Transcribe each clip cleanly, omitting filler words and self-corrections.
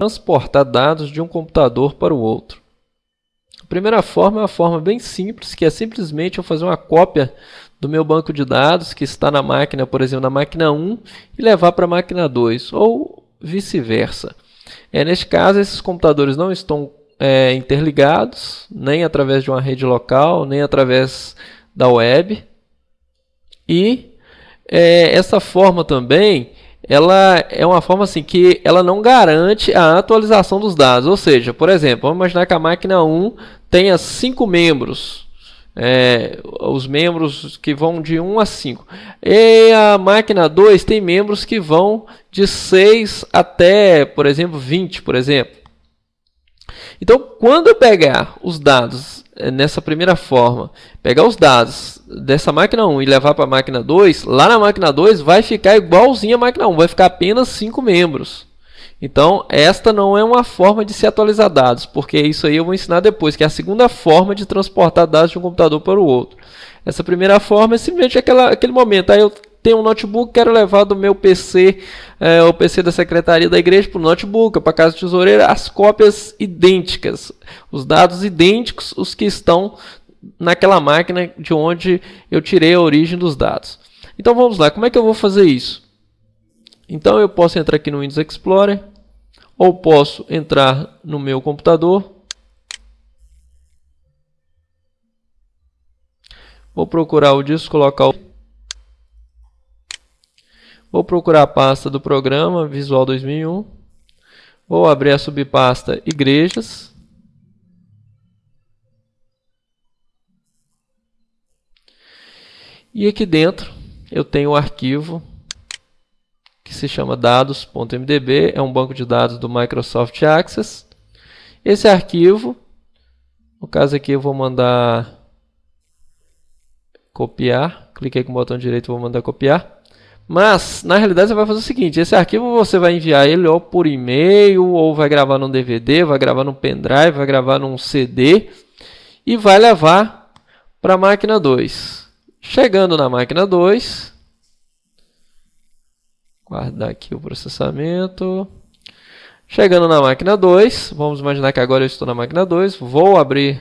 transportar dados de um computador para o outro. A primeira forma é uma forma bem simples, que é simplesmente eu fazer uma cópia do meu banco de dados que está na máquina, por exemplo, na máquina 1 e levar para a máquina 2, ou vice-versa. Neste caso, esses computadores não estão interligados, nem através de uma rede local, nem através da web. E essa forma também, ela é uma forma assim que ela não garante a atualização dos dados. Ou seja, por exemplo, vamos imaginar que a máquina 1 tenha 5 membros. Os membros que vão de 1 a 5. E a máquina 2 tem membros que vão de 6 até, por exemplo, 20, por exemplo. Então, quando eu pegar os dados nessa primeira forma, pegar os dados dessa máquina 1 e levar para a máquina 2, lá na máquina 2 vai ficar igualzinho a máquina 1, vai ficar apenas 5 membros. Então, esta não é uma forma de se atualizar dados, porque isso aí eu vou ensinar depois, que é a segunda forma de transportar dados de um computador para o outro. Essa primeira forma é simplesmente aquele momento. Aí eu tenho um notebook, quero levar do meu PC, o PC da secretaria da igreja, para o notebook, para a casa do tesoureiro, as cópias idênticas, os dados idênticos, os que estão naquela máquina de onde eu tirei a origem dos dados. Então vamos lá, como é que eu vou fazer isso? Então eu posso entrar aqui no Windows Explorer, ou posso entrar no meu computador. Vou procurar o disco local. Vou procurar a pasta do programa Visual 2001. Vou abrir a subpasta Igrejas. E aqui dentro eu tenho o arquivo que se chama dados.mdb, é um banco de dados do Microsoft Access. Esse arquivo, no caso aqui eu vou mandar copiar, cliquei com o botão direito e vou mandar copiar. Mas, na realidade, você vai fazer o seguinte, esse arquivo você vai enviar ele ou por e-mail, ou vai gravar num DVD, vai gravar num pendrive, vai gravar num CD e vai levar para a máquina 2. Chegando na máquina 2, guardar aqui o processamento. Chegando na máquina 2, vamos imaginar que agora eu estou na máquina 2, vou abrir,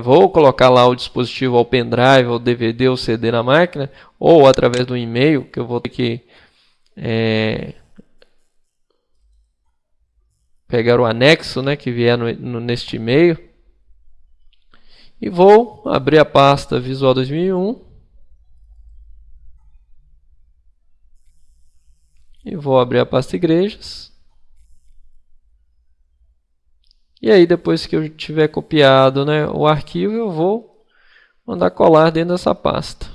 vou colocar lá o dispositivo, o pendrive, o DVD ou CD na máquina, ou através do e-mail, que eu vou ter que pegar o anexo, né, que vier neste e-mail. E vou abrir a pasta Visual 2001. E vou abrir a pasta Igrejas. E aí, depois que eu tiver copiado, né, o arquivo, eu vou mandar colar dentro dessa pasta.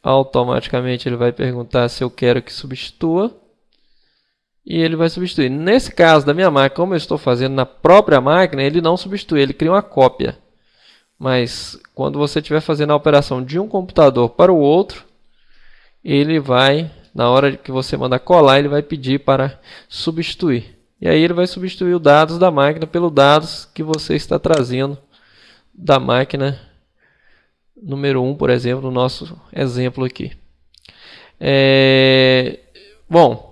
Automaticamente ele vai perguntar se eu quero que substitua. E ele vai substituir. Nesse caso da minha máquina, como eu estou fazendo na própria máquina, ele não substitui, ele cria uma cópia. Mas quando você estiver fazendo a operação de um computador para o outro, ele vai, na hora que você mandar colar, ele vai pedir para substituir. E aí ele vai substituir os dados da máquina pelos dados que você está trazendo da máquina número 1, por exemplo, no nosso exemplo aqui. Bom,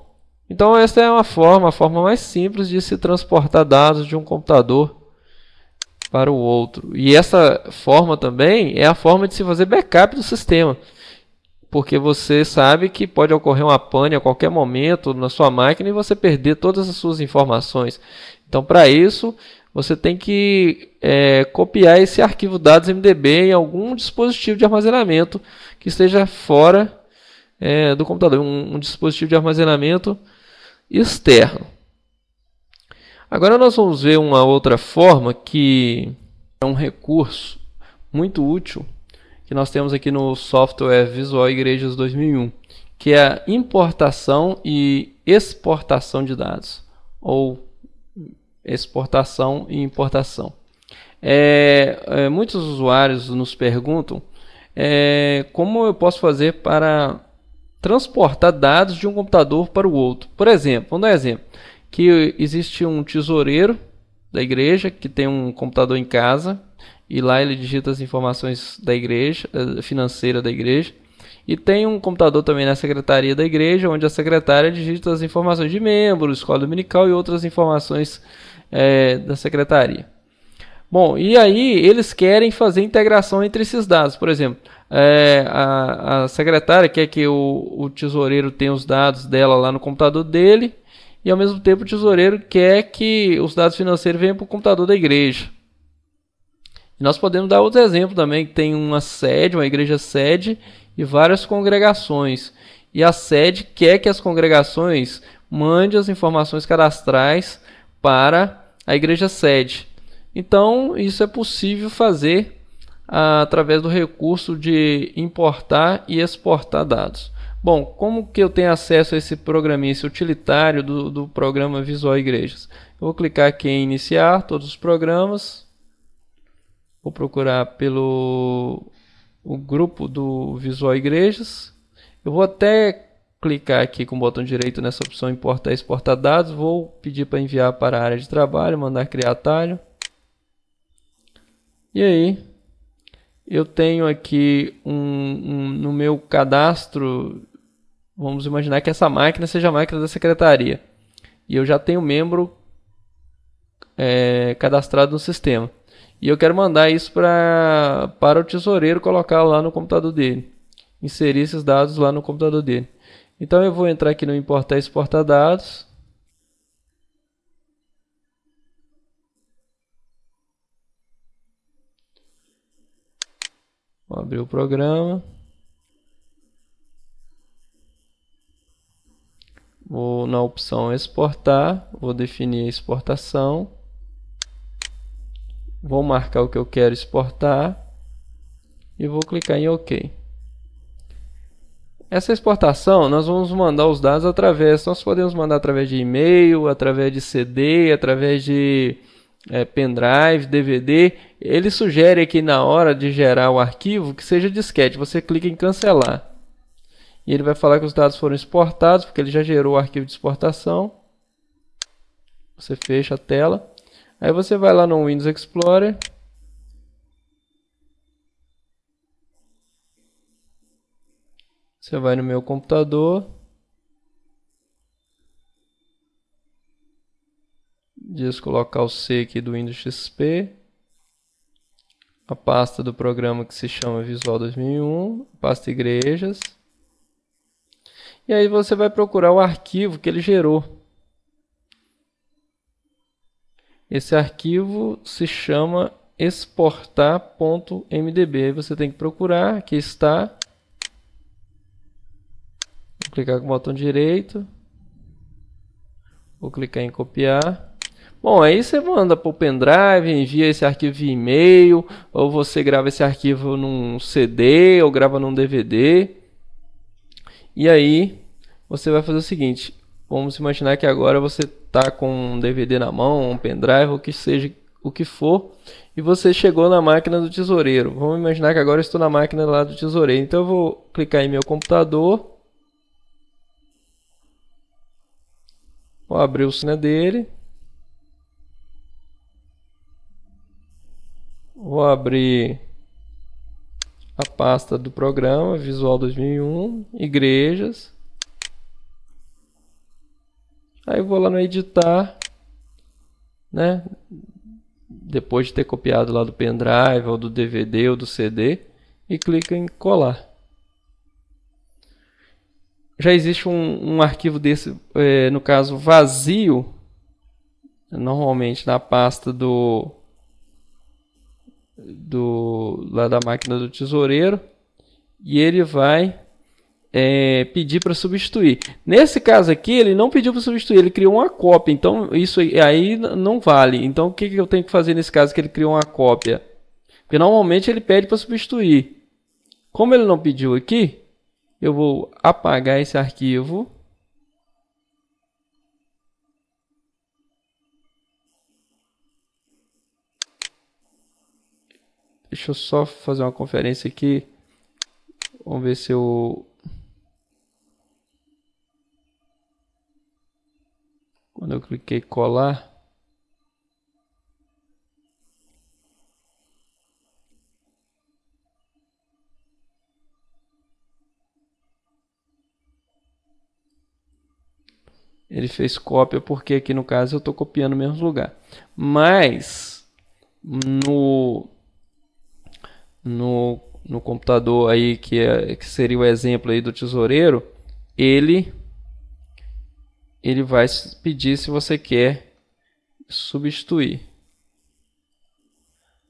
então essa é a forma mais simples de se transportar dados de um computador para o outro. E essa forma também é a forma de se fazer backup do sistema. Porque você sabe que pode ocorrer uma pane a qualquer momento na sua máquina e você perder todas as suas informações. Então, para isso, você tem que copiar esse arquivo dados.mdb em algum dispositivo de armazenamento que esteja fora do computador, um dispositivo de armazenamento externo. Agora nós vamos ver uma outra forma que é um recurso muito útil que nós temos aqui no software Visual Igrejas 2001, que é a importação e exportação de dados, ou exportação e importação. Muitos usuários nos perguntam como eu posso fazer para transportar dados de um computador para o outro. Por exemplo, vamos dar um exemplo, que existe um tesoureiro da igreja que tem um computador em casa e lá ele digita as informações da igreja, financeira da igreja, E tem um computador também na secretaria da igreja, onde a secretária digita as informações de membros, escola dominical e outras informações da secretaria. Bom, e aí eles querem fazer integração entre esses dados. Por exemplo, a secretária quer que o tesoureiro tenha os dados dela lá no computador dele, e ao mesmo tempo o tesoureiro quer que os dados financeiros venham para o computador da igreja. E nós podemos dar outro exemplo também, que tem uma sede, uma igreja sede e várias congregações. E a sede quer que as congregações mandem as informações cadastrais para a igreja sede. Então, isso é possível fazer através do recurso de importar e exportar dados. Bom, como que eu tenho acesso a esse programinha, esse utilitário do programa Visual Igrejas? Eu vou clicar aqui em iniciar todos os programas. Vou procurar pelo o grupo do Visual Igrejas. Eu vou até clicar aqui com o botão direito nessa opção importar e exportar dados. Vou pedir para enviar para a área de trabalho, mandar criar atalho. E aí, eu tenho aqui no meu cadastro, vamos imaginar que essa máquina seja a máquina da secretaria. E eu já tenho membro cadastrado no sistema. E eu quero mandar isso para o tesoureiro colocar lá no computador dele. Inserir esses dados lá no computador dele. Então eu vou entrar aqui no importar e exportar dados. Vou abrir o programa. Vou na opção exportar, vou definir a exportação. Vou marcar o que eu quero exportar e vou clicar em OK. Essa exportação nós vamos mandar os dados nós podemos mandar através de e-mail, através de CD, através de pendrive, DVD. Ele sugere aqui na hora de gerar o arquivo que seja disquete. Você clica em cancelar. E ele vai falar que os dados foram exportados, porque ele já gerou o arquivo de exportação. Você fecha a tela. Aí você vai lá no Windows Explorer. Você vai no meu computador. Disco local C aqui do Windows XP. A pasta do programa que se chama Visual 2001. Pasta Igrejas. E aí você vai procurar o arquivo que ele gerou. Esse arquivo se chama exportar.mdb. Aí você tem que procurar, aqui está. Vou clicar com o botão direito. Vou clicar em copiar. Bom, aí você manda para o pendrive, envia esse arquivo via e-mail, ou você grava esse arquivo num CD, ou grava num DVD. E aí você vai fazer o seguinte, vamos imaginar que agora você está com um DVD na mão, um pendrive, ou que seja o que for, e você chegou na máquina do tesoureiro. Vamos imaginar que agora eu estou na máquina lá do tesoureiro. Então eu vou clicar em meu computador, vou abrir o sino dele, vou abrir a pasta do programa Visual 2001, Igrejas. Aí eu vou lá no editar, né? Depois de ter copiado lá do pendrive, ou do DVD, ou do CD, e clico em colar. Já existe um arquivo desse, no caso vazio, normalmente na pasta lá da máquina do tesoureiro, e ele vai pedir para substituir. Nesse caso aqui, ele não pediu para substituir, ele criou uma cópia. Então, isso aí não vale. Então, o que eu tenho que fazer nesse caso que ele criou uma cópia? Porque normalmente ele pede para substituir. Como ele não pediu aqui, eu vou apagar esse arquivo. Deixa eu só fazer uma conferência aqui. Vamos ver se eu... Quando eu cliquei em colar... ele fez cópia porque aqui no caso eu estou copiando no mesmo lugar. Mas no computador aí que seria o exemplo aí do tesoureiro, ele vai pedir se você quer substituir.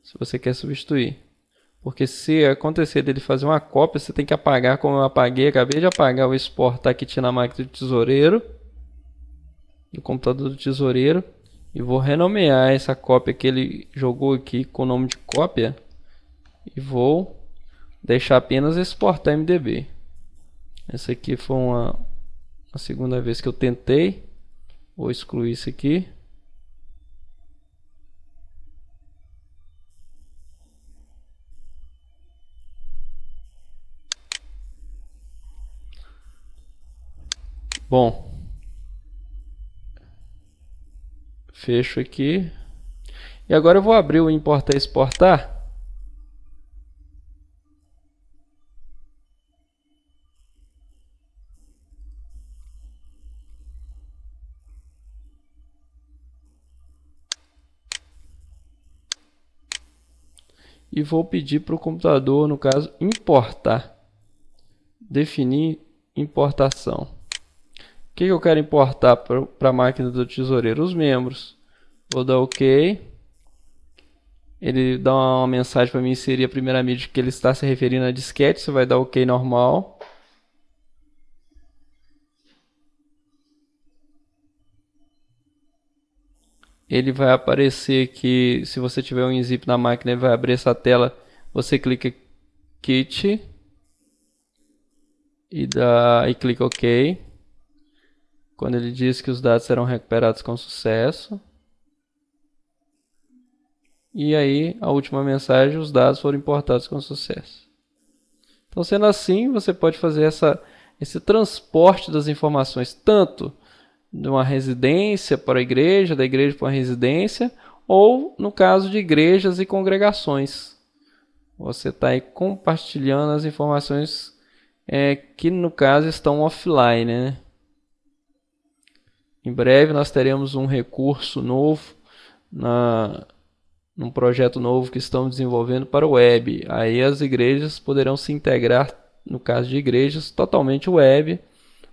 Se você quer substituir. Porque se acontecer dele fazer uma cópia, você tem que apagar, como eu apaguei, acabei de apagar o exportar que tinha na máquina do tesoureiro, no computador do tesoureiro, e vou renomear essa cópia que ele jogou aqui com o nome de cópia, e vou deixar apenas exportar MDB. Essa aqui foi uma segunda vez que eu tentei. Vou excluir isso aqui. Bom, fecho aqui. E agora eu vou abrir o importar e exportar. E vou pedir para o computador, no caso, importar. Definir importação. O que eu quero importar para a máquina do tesoureiro? Os membros. Vou dar OK. Ele dá uma mensagem para mim inserir a primeira mídia que ele está se referindo a disquete. Você vai dar OK normal. Ele vai aparecer aqui, se você tiver um zip na máquina, ele vai abrir essa tela. Você clica Kit e clica OK. Quando ele diz que os dados serão recuperados com sucesso. E aí, a última mensagem, os dados foram importados com sucesso. Então, sendo assim, você pode fazer esse transporte das informações, tanto de uma residência para a igreja, da igreja para uma residência, ou no caso de igrejas e congregações. Você está aí compartilhando as informações que no caso estão offline, né? Em breve nós teremos um recurso novo num projeto novo que estamos desenvolvendo para o web. Aí as igrejas poderão se integrar, no caso de igrejas, totalmente web.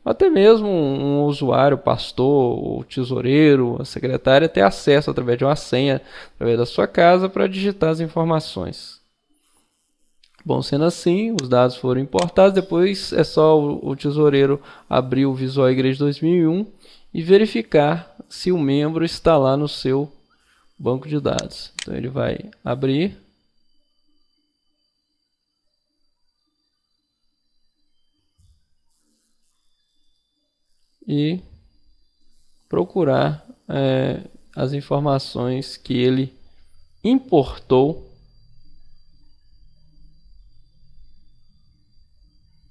Até mesmo um usuário, pastor, o tesoureiro, a secretária, ter acesso através de uma senha, através da sua casa, para digitar as informações. Bom, sendo assim, os dados foram importados, depois é só o tesoureiro abrir o Visual Igreja 2001 e verificar se o membro está lá no seu banco de dados. Então ele vai abrir. E procurar as informações que ele importou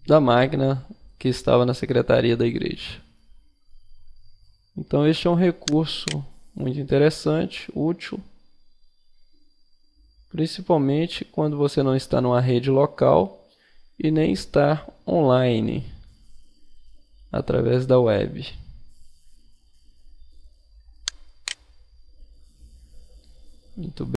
da máquina que estava na secretaria da igreja. Então este é um recurso muito interessante, útil, principalmente quando você não está numa rede local e nem está online através da web. Muito bem.